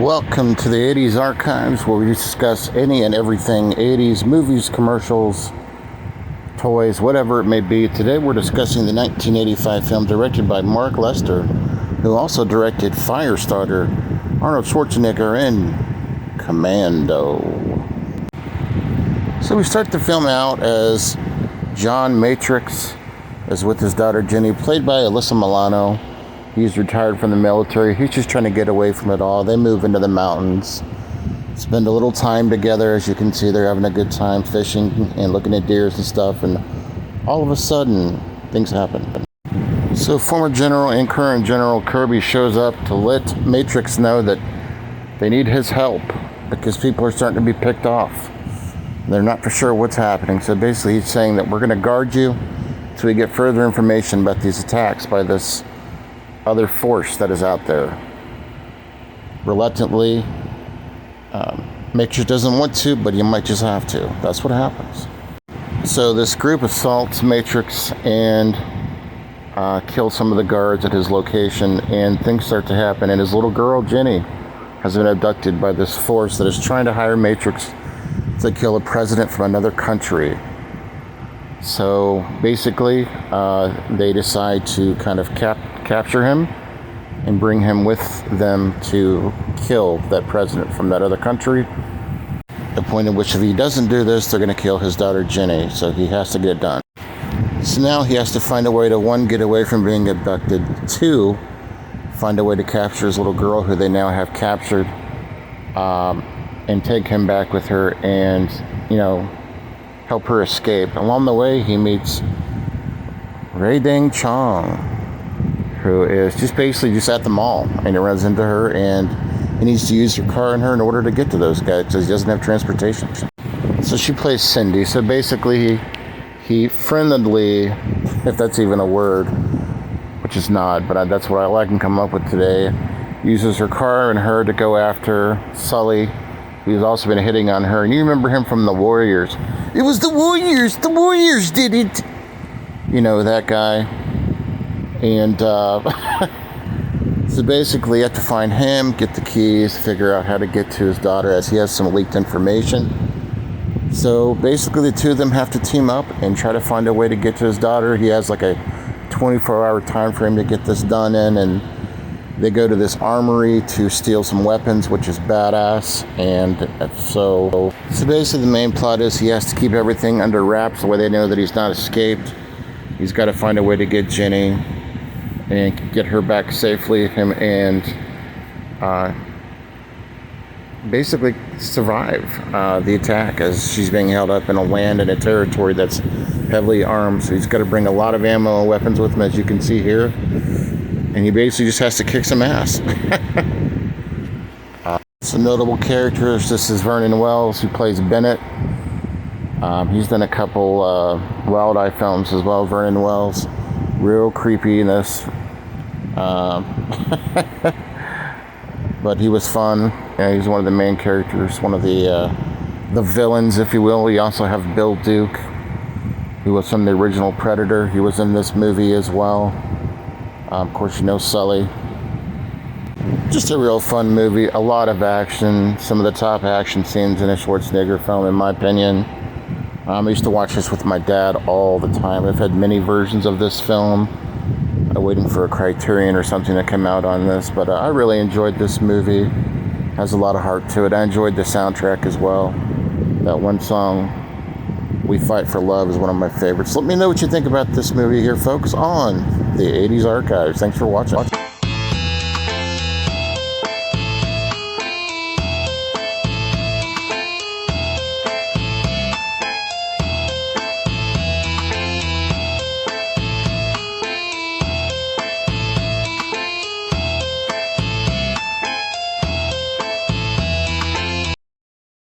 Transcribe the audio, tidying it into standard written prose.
Welcome to the 80s Archives, where we discuss any and everything 80s, movies, commercials, toys, whatever it may be. Today we're discussing the 1985 film directed by Mark Lester, who also directed Firestarter, Arnold Schwarzenegger in Commando. So we start the film out as John Matrix is with his daughter Jenny, played by Alyssa Milano. He's retired from the military. He's just trying to get away from it all. They move into the mountains, spend a little time together. As you can see, they're having a good time fishing and looking at deers and stuff. And all of a sudden, things happen. So former General and current General Kirby shows up to let Matrix know that they need his help because people are starting to be picked off. They're not for sure what's happening. So basically, he's saying that we're going to guard you till we get further information about these attacks by this other force that is out there. Reluctantly, Matrix doesn't want to, but you might just have to. That's what happens. So this group assaults Matrix and kills some of the guards at his location, and things start to happen. And his little girl, Jenny, has been abducted by this force that is trying to hire Matrix to kill a president from another country. So basically, they decide to kind of capture him and bring him with them to kill that president from that other country. The point at which if he doesn't do this, they're going to kill his daughter Jenny. So he has to get it done. So now he has to find a way to, one, get away from being abducted, two, find a way to capture his little girl, who they now have captured, and take him back with her and, help her escape. Along the way, he meets Ray Dang Chong, who is just at the mall, and he runs into her, and he needs to use her car and her in order to get to those guys because he doesn't have transportation. So she plays Cindy. So basically, he friendly, if that's even a word, which is not, but that's what I can come up with today, uses her car and her to go after Sully, who's also been hitting on her. And you remember him from The Warriors. It was the Warriors. The Warriors did it. That guy. And so basically you have to find him, get the keys, figure out how to get to his daughter, as he has some leaked information. So basically the two of them have to team up and try to find a way to get to his daughter. He has like a 24-hour time frame to get this done in, and they go to this armory to steal some weapons, which is badass. And so basically the main plot is he has to keep everything under wraps, the way they know that he's not escaped. He's got to find a way to get Jenny and get her back safely, him, and basically survive the attack, as she's being held up in a land and a territory that's heavily armed. So he's got to bring a lot of ammo and weapons with him, as you can see here. And he basically just has to kick some ass. Some notable characters. This is Vernon Wells, who plays Bennett. He's done a couple Wild Eye films as well, Vernon Wells. Real creepy in this. But he was fun. He's one of the main characters, one of the villains, if you will. We also have Bill Duke, who was from the original Predator. He was in this movie as well. Of course, Sully. Just a real fun movie. A lot of action. Some of the top action scenes in a Schwarzenegger film, in my opinion. I used to watch this with my dad all the time. I've had many versions of this film. Waiting for a Criterion or something to come out on this. But I really enjoyed this movie. Has a lot of heart to it. I enjoyed the soundtrack as well. That one song, We Fight for Love, is one of my favorites. Let me know what you think about this movie here, folks, on the 80s Archives. Thanks for watching.